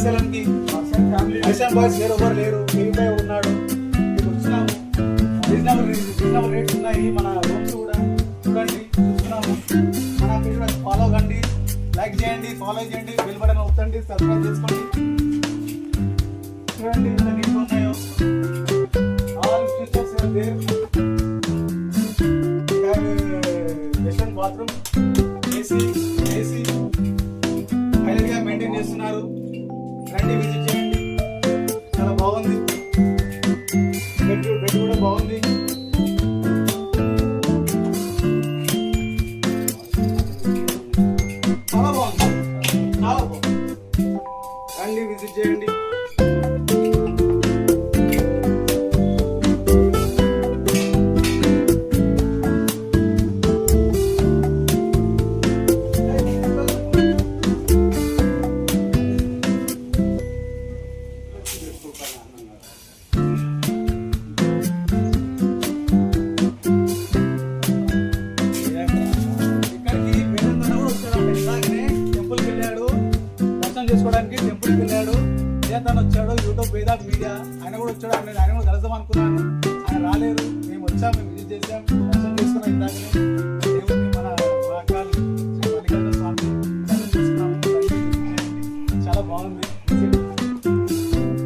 శ్రీశైలంకి ఐశాన్ boys ఎవరు లేరు, baby ఉన్నాడు. మీకు వచ్చినాము, రీజనబుల్ రేట్స్ ఉన్నాయి. మన రూమ్స్ కూడా చూడండి, చూస్తున్నాము. మన కూడా ఫాలో కండి, లైక్ చేయండి, ఫాలో చేయండి, బెల్ బటన్ నొక్కండి, సబ్స్క్రైబ్ చేసుకోండి. చూడండి ఎంత నీట్గా ఉన్నాయో. All features are there. Western bathroom, AC హైలైట్గా మెయింటైన్ చేస్తున్నారు. రండి, విజిట్ చేయండి. చాలా బాగుంది. బెడ్ కూడా బాగుంది. చాలా బాగుంది. రండి, విజిట్ చేయండి. చేసుకోవడానికి టెంపుల్కి వెళ్ళాడు. తను వచ్చాడు, యూట్యూబ్ వేదాక్ మీడియా ఆయన కూడా వచ్చాడు. ఆయన కూడా కలుద్దాం అనుకున్నాను, ఆయన రాలేరు. మేము వచ్చాము, విజిట్ చేసాం.